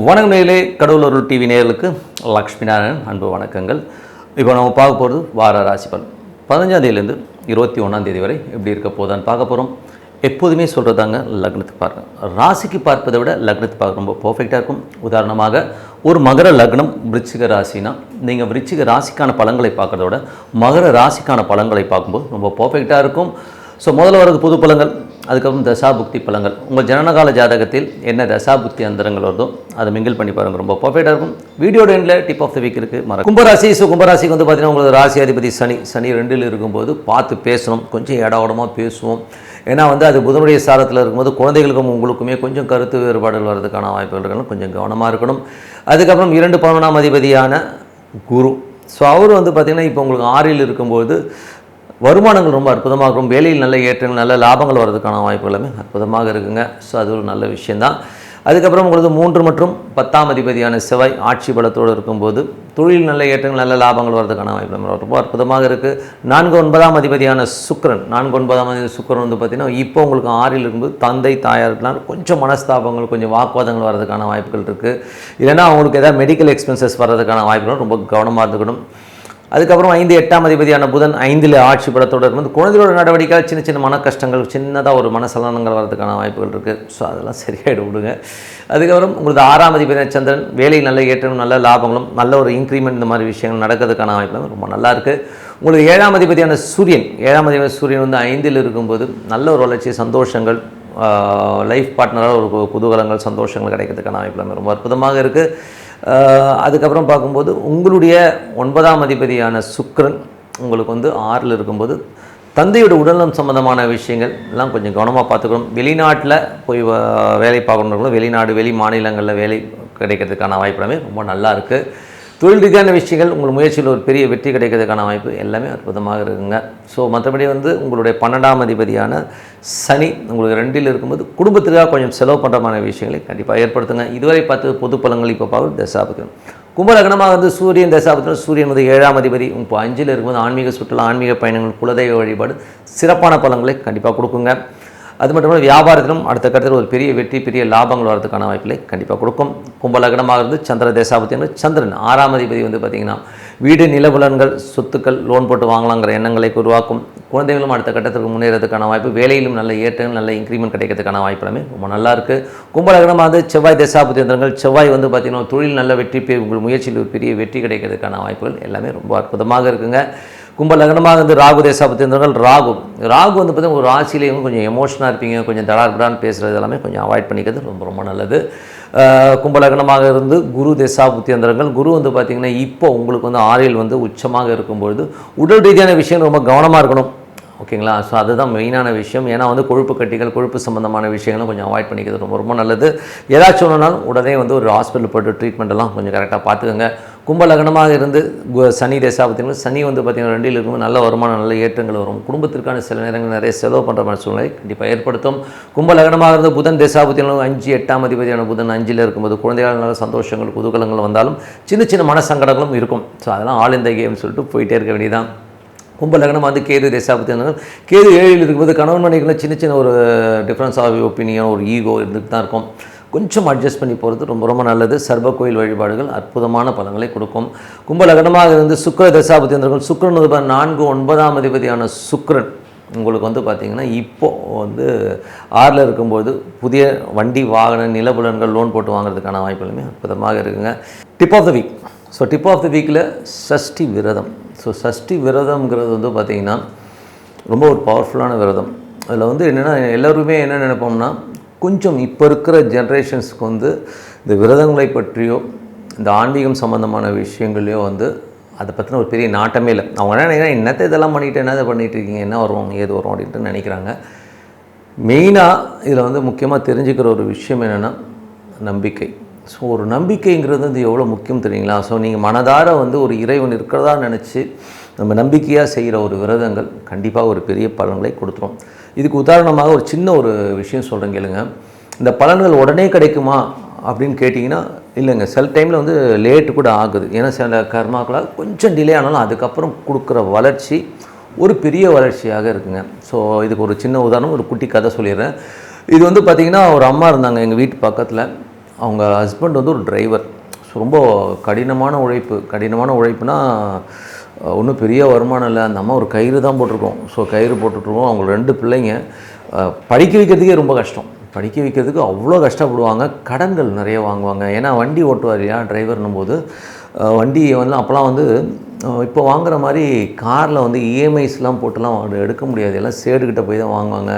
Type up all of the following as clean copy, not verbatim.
வணக்கம் நேயர்களே, கடவுள் அருள் டிவி நேயர்களுக்கு லக்ஷ்மி நாராயணன் அன்பு வணக்கங்கள். இப்போ நம்ம பார்க்க போகிறது வார ராசி பலன் 15ஆம் தேதியிலேருந்து 21ஆம் தேதி வரை எப்படி இருக்க போதான்னு பார்க்க போகிறோம். எப்போதுமே சொல்கிறதாங்க, லக்னத்துக்கு பாருங்கள். ராசிக்கு பார்ப்பதை விட லக்னத்துக்கு பார்க்க ரொம்ப பர்ஃபெக்டாக இருக்கும். உதாரணமாக ஒரு மகர லக்னம் விருச்சிக ராசினா நீங்கள் விருச்சிக ராசிக்கான பலன்களை பார்க்குறத விட மகர ராசிக்கான பலன்களை பார்க்கும்போது ரொம்ப பர்ஃபெக்டாக இருக்கும். ஸோ முதல்ல வரது பொது பலன்கள், அதுக்கப்புறம் தசாபுக்தி பலன்கள். உங்கள் ஜனனகால ஜாதகத்தில் என்ன தசாபுக்தி அந்தரங்கள் வருதோ அதை மிங்கிள் பண்ணி பாருங்கள், ரொம்ப பர்ஃபெக்டாக இருக்கும். வீடியோட எண்டில் டிப் ஆஃப் த வீக் இருக்குது. கும்பராசி. ஸோ கும்பராசிக்கு வந்து பார்த்தீங்கன்னா உங்களுக்கு ராசி அதிபதி சனி 2ல் இருக்கும்போது பார்த்து பேசணும், கொஞ்சம் இடமா பேசுவோம். ஏன்னா வந்து அது புதனுடைய சாரத்தில் இருக்கும்போது குழந்தைகளுக்கும் உங்களுக்குமே கொஞ்சம் கருத்து வேறுபாடுகள் வர்றதுக்கான வாய்ப்புகள், கொஞ்சம் கவனமாக இருக்கணும். அதுக்கப்புறம் 2 அதிபதியான குரு. ஸோ அவர் வந்து பார்த்திங்கன்னா இப்போ உங்களுக்கு 6ல் இருக்கும்போது வருமானங்கள் ரொம்ப அற்புதமாக இருக்கும். வேலையில் நல்ல ஏற்றங்கள், நல்ல லாபங்கள் வர்றதுக்கான வாய்ப்பு எல்லாமே அற்புதமாக இருக்குங்க. ஸோ அது ஒரு நல்ல விஷயந்தான். அதுக்கப்புறம் உங்களுக்கு 3 மற்றும் 10ஆம் அதிபதியான செவ்வாய் ஆட்சி பலத்தோடு இருக்கும்போது தொழில் நல்ல ஏற்றங்கள், நல்ல லாபங்கள் வர்றதுக்கான வாய்ப்பு ரொம்ப அற்புதமாக இருக்குது. 4 9ஆம் அதிபதியான சுக்கிரன். 4 9ஆம் அதிபதி சுக்கிரன் வந்து பார்த்திங்கன்னா இப்போ உங்களுக்கு 6ல் இருக்கும்போது தந்தை தாயாருக்குலாம் கொஞ்சம் மனஸ்தாபங்கள், கொஞ்சம் வாக்குவாதங்கள் வர்றதுக்கான வாய்ப்புகள் இருக்குது. இல்லைன்னா அவங்களுக்கு ஏதாவது மெடிக்கல் எக்ஸ்பென்சஸ் வர்றதுக்கான வாய்ப்புகள் ரொம்ப கவனமாக இருந்துக்கணும். அதுக்கப்புறம் 5 8ஆம் அதிபதியான புதன் 5ல் ஆட்சி பலத்தோடு இருக்கும்போது குழந்தைகளோட நடவடிக்கைகள் சின்ன சின்ன மன கஷ்டங்கள், சின்னதாக ஒரு மனசலனங்கள் வரதுக்கான வாய்ப்புகள் இருக்குது. ஸோ அதெல்லாம் சரியாயிட விடுங்க. அதுக்கப்புறம் உங்களுக்கு 6ஆம் அதிபதியான சந்திரன் வேலை நல்ல ஏற்றமும், நல்ல லாபங்களும், நல்ல ஒரு இன்க்ரிமெண்ட், இந்த மாதிரி விஷயங்கள் நடக்கிறதுக்கான வாய்ப்புகள் ரொம்ப நல்லா இருக்குது. உங்களுக்கு 7ஆம் அதிபதியான சூரியன். 7ஆம் அதிபதி சூரியன் வந்து 5ல் இருக்கும்போது நல்ல ஒரு வளர்ச்சி, சந்தோஷங்கள், லைஃப் பார்ட்னராக ஒரு குதூகலங்கள், சந்தோஷங்கள் கிடைக்கிறதுக்கான வாய்ப்புகள் ரொம்ப அற்புதமாக இருக்குது. அதுக்கப்புறம் பார்க்கும்போது உங்களுடைய 9ஆம் அதிபதியான சுக்கிரன் உங்களுக்கு வந்து 6ல் இருக்கும்போது தந்தையோட உடல்நலம் சம்மந்தமான விஷயங்கள் எல்லாம் கொஞ்சம் கவனமாக பார்த்துக்கணும். வெளிநாட்டில் போய் வேலை பார்க்கணுங்களும் வெளி மாநிலங்களில் வேலை கிடைக்கிறதுக்கான வாய்ப்பு ரொம்ப நல்லா இருக்குது. தொழில் ரீதியான விஷயங்கள் உங்கள் முயற்சியில் ஒரு பெரிய வெற்றி கிடைக்கிறதுக்கான வாய்ப்பு எல்லாமே அற்புதமாக இருக்குங்க. ஸோ மற்றபடி வந்து உங்களுடைய 12ஆம் அதிபதியான சனி உங்களுக்கு 2ல் இருக்கும்போது குடும்பத்துக்காக கொஞ்சம் செலவு பண்ணுறமான விஷயங்களை கண்டிப்பாக ஏற்படுத்துங்க. இதுவரை பார்த்து பொது பலன்கள் இப்போ பார்க்குறது தசாபுத்திரம். கும்பலக்னமாக வந்து சூரியன் தசாபுத்திரம். சூரியன் வந்து 7ஆம் அதிபதி இப்போ 5ல் இருக்கும்போது ஆன்மீக சுற்றுலா, ஆன்மீக பயணங்கள், குலதெய்வ வழிபாடு சிறப்பான பலன்களை கண்டிப்பாக கொடுக்குங்க. அது மட்டும் இல்லாமல் வியாபாரத்திலும் அடுத்த கட்டத்தில் ஒரு பெரிய வெற்றி, பெரிய லாபங்கள் வரதுக்கான வாய்ப்புகளை கண்டிப்பாக கொடுக்கும். கும்பலக்னமாக இருந்து சந்திர தேசாபத்தியம். சந்திரன் 6ஆம் அதிபதி வந்து பார்த்திங்கன்னா வீடு, நிலபுலன்கள், சொத்துக்கள், லோன் போட்டு வாங்கலாங்கிற எண்ணங்களை உருவாக்கும். குழந்தைகளும் அடுத்த கட்டத்திற்கு முன்னேறதுக்கான வாய்ப்பு, வேலையிலும் நல்ல ஏற்றங்கள், நல்ல இன்க்ரிமெண்ட் கிடைக்கிறதுக்கான வாய்ப்பு எல்லாமே ரொம்ப நல்லா இருக்குது. கும்பலக்னமாக வந்து செவ்வாய் தேசாபத்தியந்திரங்கள். செவ்வாய் வந்து பார்த்திங்கன்னா தொழில் நல்ல வெற்றி, உங்கள் முயற்சியில் ஒரு பெரிய வெற்றி கிடைக்கிறதுக்கான வாய்ப்புகள் எல்லாமே ரொம்ப அற்புதமாக இருக்குங்க. கும்ப லக்னமாக வந்து ராகு தேசாபத்தியந்திரங்கள். ராகு வந்து பார்த்திங்கன்னா ஒரு ராசியிலேயும் கொஞ்சம் எமோஷனாக இருப்பீங்க, கொஞ்சம் தடார்படான்னு பேசுகிறது எல்லாமே கொஞ்சம் அவாய்ட் பண்ணிக்கிறது ரொம்ப ரொம்ப நல்லது. கும்ப லக்னமாக இருந்து குரு தேசாபத்தியந்திரங்கள். குரு வந்து பார்த்திங்கன்னா இப்போ உங்களுக்கு வந்து 6ல் வந்து உச்சமாக இருக்கும்பொழுது உடல் ரீதியான விஷயம் ரொம்ப கவனமாக இருக்கணும், ஓகேங்களா? ஸோ அதுதான் மெயினான விஷயம். ஏன்னா வந்து கொழுப்பு கட்டிகள், கொழுப்பு சம்மந்தமான விஷயங்களும் கொஞ்சம் அவாய்ட் பண்ணிக்கிறது ரொம்ப ரொம்ப நல்லது. ஏதாச்சும் ஒன்றுனாலும் உடனே வந்து ஒரு ஹாஸ்பிட்டல் போய்ட்டு ட்ரீட்மெண்ட் எல்லாம் கொஞ்சம் கரெக்டாக பார்த்துக்கோங்க. கும்ப லக்னமாக இருந்து சனி தேசாபத்தியம். சனி வந்து பார்த்திங்கன்னா 2ல் இருக்கும்போது நல்ல வருமானம், நல்ல ஏற்றங்கள் வரும். குடும்பத்திற்கான சில நேரங்கள் நிறைய செலவு பண்ணுற மாதிரி சூழ்நிலை கண்டிப்பாக ஏற்படுத்தும். கும்ப லக்னமாக இருந்து புதன் தேசாபத்தியம் 5 8ஆம் அதிபதியான புதன் 5ல் இருக்கும்போது குழந்தைகள் நல்ல சந்தோஷங்கள், குதூகலங்கள் வந்தாலும் சின்ன சின்ன மனசங்கடங்களும் இருக்கும். ஸோ அதெல்லாம் ஆல் இந்த கேம்னு சொல்லிட்டு போயிட்டே இருக்க வேண்டியதான். கும்ப லக்னம் வந்து கேது தேசாபத்தியம். கேது 7ல் இருக்கும்போது கணவன் மனைவிக்குள்ள சின்ன சின்ன ஒரு டிஃப்ரென்ஸ் ஆஃப் ஒப்பீனியன், ஒரு ஈகோ இருந்துட்டு தான் இருக்கும். கொஞ்சம் அட்ஜஸ்ட் பண்ணி போகிறது ரொம்ப ரொம்ப நல்லது. சர்வ கோயில் வழிபாடுகள் அற்புதமான பலன்களை கொடுக்கும். கும்ப லக்னமாக இருந்து சுக்கிர தசாபத்தியந்திரங்கள். சுக்கிரன் வந்து 4 9ஆம் அதிபதியான சுக்கிரன் உங்களுக்கு வந்து பார்த்திங்கன்னா இப்போது வந்து 6ல் இருக்கும்போது புதிய வண்டி, வாகன, நிலபுலன்கள், லோன் போட்டு வாங்குறதுக்கான வாய்ப்புகளுமே அற்புதமாக இருக்குங்க. Tip of the week. So tip of the வீக்கில் சஷ்டி விரதம். ஸோ சஷ்டி விரதம்ங்கிறது வந்து பார்த்திங்கன்னா ரொம்ப ஒரு பவர்ஃபுல்லான விரதம். அதில் வந்து என்னென்னா எல்லோருமே என்ன நினைப்போம்னா கொஞ்சம் இப்போ இருக்கிற ஜென்ரேஷன்ஸுக்கு வந்து இந்த விரதங்களை பற்றியோ இந்த ஆன்மீகம் சம்மந்தமான விஷயங்களையோ வந்து அதை பற்றின ஒரு பெரிய நாட்டமே இல்லை. அவங்க என்ன நினைக்கிறாங்க, என்னத்தை இதெல்லாம் பண்ணிவிட்டு என்னதை பண்ணிகிட்டு இருக்கீங்க, என்ன வரும் ஏது வரும் அப்படின்ட்டு நினைக்கிறாங்க. மெயினாக இதில் வந்து முக்கியமாக தெரிஞ்சுக்கிற ஒரு விஷயம் என்னென்னா நம்பிக்கை. ஸோ ஒரு நம்பிக்கைங்கிறது வந்து எவ்வளோ முக்கியம் தெரியுங்களா? ஸோ நீங்கள் மனதார வந்து ஒரு இறைவன் இருக்கிறதா நினச்சி நம்ம நம்பிக்கையாக செய்கிற ஒரு விரதங்கள் கண்டிப்பாக ஒரு பெரிய பலன்களை கொடுத்துரும். இதுக்கு உதாரணமாக ஒரு சின்ன ஒரு விஷயம் சொல்கிறேன் கேளுங்க. இந்த பலன்கள் உடனே கிடைக்குமா அப்படின்னு கேட்டிங்கன்னா இல்லைங்க. சில டைமில் வந்து லேட்டு கூட ஆகுது. ஏன்னா சில கர்மாக்களால் கொஞ்சம் டிலே ஆனாலும் அதுக்கப்புறம் கொடுக்குற வளர்ச்சி ஒரு பெரிய வளர்ச்சியாக இருக்குங்க. ஸோ இதுக்கு ஒரு சின்ன உதாரணம், ஒரு குட்டி கதை சொல்லிடுறேன். இது வந்து பார்த்திங்கன்னா ஒரு அம்மா இருந்தாங்க எங்கள் வீட்டு பக்கத்தில். அவங்க ஹஸ்பண்ட் வந்து ஒரு டிரைவர். ஸோ ரொம்ப கடினமான உழைப்புனா ஒன்றும் பெரிய வருமானம் இல்லை. அந்த அம்மா ஒரு கயிறு தான் போட்டிருக்கோம். ஸோ கயிறு போட்டுட்ருக்கோம். அவங்க 2 பிள்ளைங்க. படிக்க வைக்கிறதுக்கே ரொம்ப கஷ்டம். படிக்க வைக்கிறதுக்கு அவ்வளோ கஷ்டப்படுவாங்க. கடன்கள் நிறைய வாங்குவாங்க. ஏன்னா வண்டி ஓட்டுவார் இல்லையா டிரைவர்னும் போது, வண்டி வந்து அப்போலாம் வந்து இப்போ வாங்குற மாதிரி காரில் வந்து இஎம்ஐஸ்லாம் போட்டுலாம் எடுக்க முடியாது. எல்லாம் சேடுக்கிட்ட போய் தான் வாங்குவாங்க.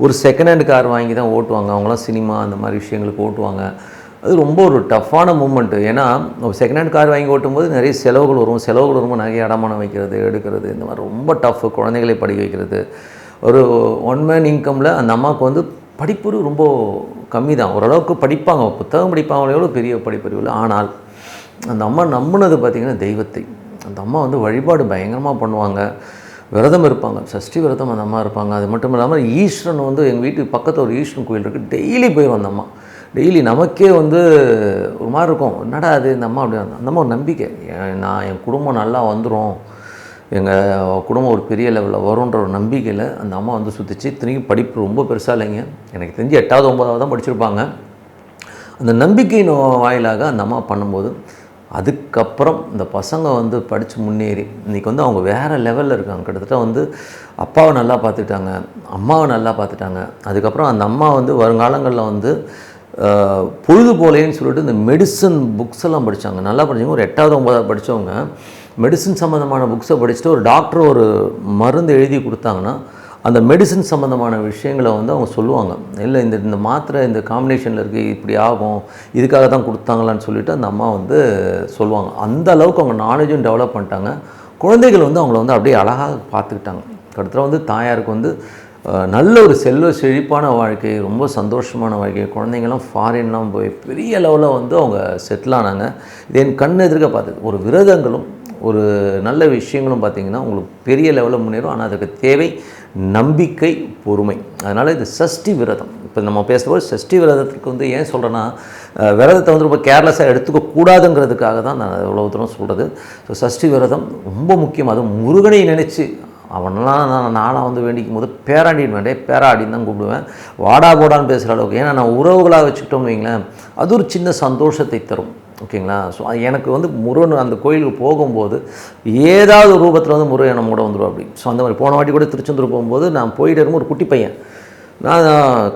ஒரு செகண்ட் ஹேண்ட் கார் வாங்கி தான் ஓட்டுவாங்க. அவங்களாம் சினிமா அந்த மாதிரி விஷயங்களுக்கு ஓட்டுவாங்க. அது ரொம்ப ஒரு டஃப்பான மூமெண்ட்டு. ஏன்னா செகண்ட் ஹேண்ட் கார் வாங்கி ஓட்டும்போது நிறைய செலவுகள் வரும்போது நிறைய அடமானம் வைக்கிறது, எடுக்கிறது, இந்த மாதிரி ரொம்ப டஃப்பு. குழந்தைகளை படிக்க வைக்கிறது. ஒரு 1 மேன் இன்கமில் அந்த அம்மாவுக்கு வந்து படிப்பறிவு ரொம்ப கம்மி தான். ஓரளவுக்கு படிப்பாங்க, புத்தகம் படிப்பாங்களோ எவ்வளோ பெரிய படிப்பறிவு இல்லை. ஆனால் அந்த அம்மா நம்பினது பார்த்திங்கன்னா தெய்வத்தை. அந்த அம்மா வந்து வழிபாடு பயங்கரமாக பண்ணுவாங்க, விரதம் இருப்பாங்க, சஷ்டி விரதம் அந்த அம்மா இருப்பாங்க. அது மட்டும் இல்லாமல் ஈஸ்வரன் வந்து எங்கள் வீட்டுக்கு பக்கத்தில் ஒரு ஈஸ்வரன் கோயில் இருக்குது. டெய்லி போயிடும் அந்த அம்மா. டெய்லி நமக்கே வந்து ஒரு மாதிரி இருக்கும், என்னடா அது இந்த அம்மா அப்படி. அந்த அம்மா ஒரு நம்பிக்கை, என் குடும்பம் நல்லா வந்துடும், எங்கள் குடும்பம் ஒரு பெரிய லெவலில் வரும்ன்ற ஒரு நம்பிக்கையில் அந்த அம்மா வந்து சுற்றிச்சு. இத்தனைக்கும் படிப்பு ரொம்ப பெருசாக இல்லைங்க, எனக்கு தெரிஞ்சு 8வது 9வது தான் படிச்சிருப்பாங்க. அந்த நம்பிக்கையின் வாயிலாக அந்த அம்மா பண்ணும்போது அதுக்கப்புறம் இந்த பசங்க வந்து படித்து முன்னேறி இன்றைக்கி வந்து அவங்க வேறு லெவலில் இருக்காங்க. கிட்டத்தட்ட வந்து அப்பாவை நல்லா பார்த்துட்டாங்க, அம்மாவை நல்லா பார்த்துட்டாங்க. அதுக்கப்புறம் அந்த அம்மா வந்து வருங்காலங்களில் வந்து பொழுது போலேன்னு சொல்லிட்டு இந்த மெடிசன் புக்ஸ் எல்லாம் படித்தாங்க, நல்லா படித்தாங்க. ஒரு 8வது 9வது படித்தவங்க மெடிசன் சம்மந்தமான புக்ஸை படிச்சுட்டு ஒரு டாக்டர் ஒரு மருந்து எழுதி கொடுத்தாங்கன்னா அந்த மெடிசன் சம்மந்தமான விஷயங்களை வந்து அவங்க சொல்லுவாங்க. இல்லை இந்த மாத்திரை இந்த காம்பினேஷனில் இருக்குது, இப்படி ஆகும், இதுக்காக தான் கொடுத்தாங்களான்னு சொல்லிவிட்டு அந்த அம்மா வந்து சொல்லுவாங்க. அந்த அளவுக்கு அவங்க நாலேஜும் டெவலப் பண்ணிட்டாங்க. குழந்தைகள் வந்து அவங்கள வந்து அப்படியே அழகாக பார்த்துக்கிட்டாங்க. கிட்டத்தட்ட வந்து தாயாருக்கு வந்து நல்ல ஒரு செல்வ செழிப்பான வாழ்க்கை, ரொம்ப சந்தோஷமான வாழ்க்கை. குழந்தைங்கள்லாம் ஃபாரின்லாம் போய் பெரிய லெவலில் வந்து அவங்க செட்டில் ஆனாங்க. இது என் கண் எதிர்க்க பார்த்தது. ஒரு விரதங்களும் ஒரு நல்ல விஷயங்களும் பார்த்திங்கன்னா உங்களுக்கு பெரிய லெவலில் முன்னேறும். ஆனால் அதுக்கு தேவை நம்பிக்கை, பொறுமை. அதனால் இது சஷ்டி விரதம். இப்போ நம்ம பேசும்போது சஷ்டி விரதத்துக்கு வந்து ஏன் சொல்கிறேன்னா, விரதத்தை வந்து ரொம்ப கேர்லெஸ்ஸாக எடுத்துக்கக்கூடாதுங்கிறதுக்காக தான் நான் எவ்வளோ தூரம் சொல்கிறது. ஸோ சஷ்டி விரதம் ரொம்ப முக்கியம். அதுவும் முருகனை நினச்சி அவனெல்லாம் நானாக வந்து வேண்டிக்கும் போது பேராண்டின்னு வேண்டே பேராடின்னு தான் கூப்பிடுவேன். வாடா போடான்னு பேசுகிற அளவுக்கு. ஏன்னா நான் உறவுகளாக வச்சுக்கிட்டோம்னு வைங்களேன், அது ஒரு சின்ன சந்தோஷத்தை தரும். ஓகேங்களா? ஸோ எனக்கு வந்து முருகன் அந்த கோயிலுக்கு போகும்போது ஏதாவது ரூபத்தில் வந்து முருகன் நம்ம கூட வந்துடும் அப்படி. ஸோ அந்த மாதிரி போன வாட்டி கூட திருச்செந்தூர் போகும்போது நான் போயிட்டு இருக்கும்போது ஒரு குட்டி பையன் நான்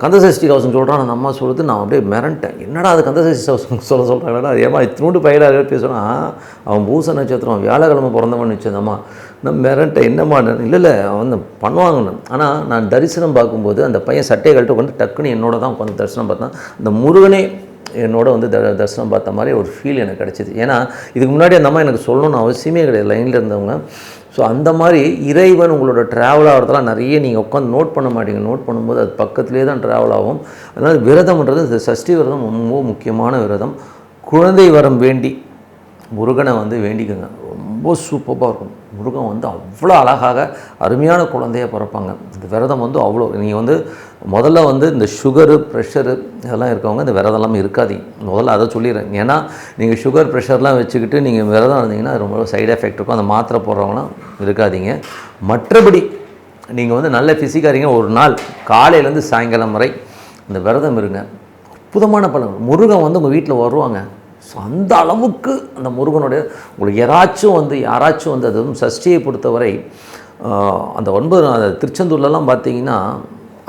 கந்தசஷ்டி கவசம் சொல்கிறான், அந்த அம்மா சொல்லுது, நான் அப்படியே மிரண்டேன். என்னடா அது கந்தசஷ்டி கவசம் சொல்கிறாங்களா, ஏமா இத்தினூண்டு பயிலாக பேசுகிறான், அவன் பூச நட்சத்திரம் வியாழக்கிழமை பிறந்தவன் வச்சதம்மா. நான் மிரண்டேன், என்னம்மா. இல்லை அவன் பண்ணுவாங்கன்னு. ஆனால் நான் தரிசனம் பார்க்கும்போது அந்த பையன் சட்டையை கழட்டு வந்து டக்குன்னு என்னோட தான் உட்காந்து தரிசனம் பார்த்தான். அந்த முருகனே என்னோட வந்து தரிசனம் பார்த்த மாதிரி ஒரு ஃபீல் எனக்கு கிடச்சிது. ஏன்னா இதுக்கு முன்னாடி அந்த அம்மா எனக்கு சொல்லணும்னு அவசியமே கிடையாது, லைனில் இருந்தவங்க. ஸோ அந்த மாதிரி இறைவன் உங்களோட ட்ராவல் ஆகிறதெல்லாம் நிறைய நீங்கள் உட்காந்து நோட் பண்ண மாட்டீங்க. நோட் பண்ணும்போது அது பக்கத்துலேயே தான் ட்ராவல் ஆகும். அதனால் விரதம்ன்றது இந்த சஷ்டி விரதம் ரொம்ப முக்கியமான விரதம். குழந்தை வரம் வேண்டி முருகனை வந்து வேண்டிக்கோங்க, ரொம்ப சூப்பராக இருக்கும். முருகன் வந்து அவ்வளோ அழகாக அருமையான குழந்தையாக பிறப்பாங்க. இந்த விரதம் வந்து அவ்வளோ, நீங்கள் வந்து முதல்ல வந்து இந்த சுகரு ப்ரெஷரு இதெல்லாம் இருக்கவங்க இந்த விரதம்லாம் இருக்காதீங்க. முதல்ல அதை சொல்லிடுறேன். ஏன்னா நீங்கள் சுகர் ப்ரெஷர்லாம் வச்சுக்கிட்டு நீங்கள் விரதம் இருந்தீங்கன்னா அது ரொம்ப சைடு எஃபெக்ட் இருக்கும். அந்த மாத்திரை போடுறவங்களாம் இருக்காதீங்க. மற்றபடி நீங்கள் வந்து நல்ல ஃபிசிக்காக இருங்க. ஒரு நாள் காலையிலேருந்து சாயங்காலம் வரை இந்த விரதம் இருங்க, அற்புதமான பலன். முருகன் வந்து உங்கள் வீட்டில் வருவாங்க. ஸோ அந்த அளவுக்கு அந்த முருகனுடைய உங்களுக்கு யாராச்சும் வந்து அது சஷ்டியை பொறுத்தவரை அந்த 9 அந்த திருச்செந்தூர்லலாம் பார்த்தீங்கன்னா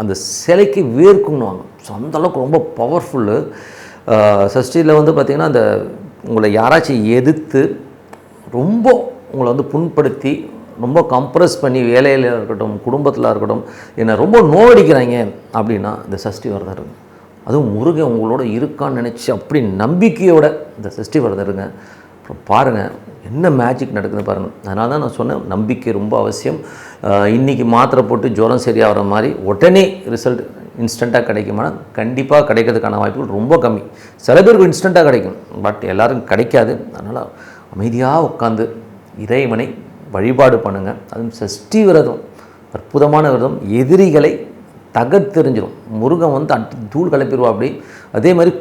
அந்த சிலைக்கு வேர்க்குன்னுவாங்க. ஸோ அந்தளவுக்கு ரொம்ப பவர்ஃபுல்லு. சஷ்டியில் வந்து பார்த்திங்கன்னா அந்த உங்களை யாராச்சும் எதிர்த்து ரொம்ப உங்களை வந்து புண்படுத்தி ரொம்ப கம்ப்ரெஸ் பண்ணி வேலையில் இருக்கட்டும் குடும்பத்தில் இருக்கட்டும் என்னை ரொம்ப நோவடிக்கிறாங்க அப்படின்னா இந்த சஷ்டி விரதம் இருங்க. அதுவும் முருகன் உங்களோட இருக்கான்னு நினச்சி அப்படி நம்பிக்கையோட இந்த சஷ்டி விரதம் இருங்க. அப்புறம் பாருங்கள் என்ன மேஜிக் நடக்குதுன்னு பாருங்கள். அதனால தான் நான் சொன்னேன், நம்பிக்கை ரொம்ப அவசியம். இன்றைக்கி மாத்திரை போட்டு ஜுரம் சரியாகிற மாதிரி உடனே ரிசல்ட் இன்ஸ்டண்ட்டாக கிடைக்குமா? கண்டிப்பாக கிடைக்கிறதுக்கான வாய்ப்புகள் ரொம்ப கம்மி. சில பேருக்கு இன்ஸ்டண்ட்டாக கிடைக்கும், பட் எல்லோரும் கிடைக்காது. அதனால் அமைதியாக உட்காந்து இறைவனை வழிபாடு பண்ணுங்கள். அதுவும் சஷ்டி விரதம் அற்புதமான விரதம். எதிரிகளை தகர்த்தெறிஞ்சிடும். முருகன் வந்து தூள் கிளப்பிடுவா அப்படி. அதே மாதிரி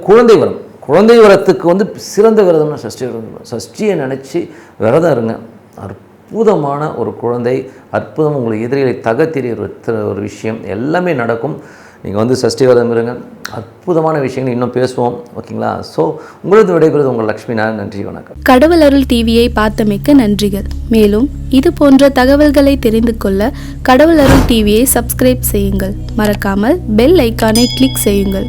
குழந்தை வரத்துக்கு வந்து சிறந்த விரதம்னா சஷ்டி விரதம். சஷ்டியை நினச்சி விரதம் இருங்க. அற்புதமான ஒரு குழந்தை, அற்புதம். உங்களுக்கு எதிரிகளை தகர்த்தெறிகிற ஒரு விஷயம் எல்லாமே நடக்கும். நீங்கள் வந்து சஷ்டி விரதம் இருங்க, அற்புதமான விஷயங்கள் இன்னும் பேசுவோம். ஓகேங்களா? ஸோ உங்களுக்கு விடைபெறுவது உங்கள் லக்ஷ்மி நாராயணன். நன்றி, வணக்கம். கடவுள் அருள் டிவியை பார்த்தமைக்க நன்றிகள். மேலும் இது போன்ற தகவல்களை தெரிந்து கொள்ள கடவுள் அருள் டிவியை சப்ஸ்கிரைப் செய்யுங்கள். மறக்காமல் பெல் ஐக்கானை கிளிக் செய்யுங்கள்.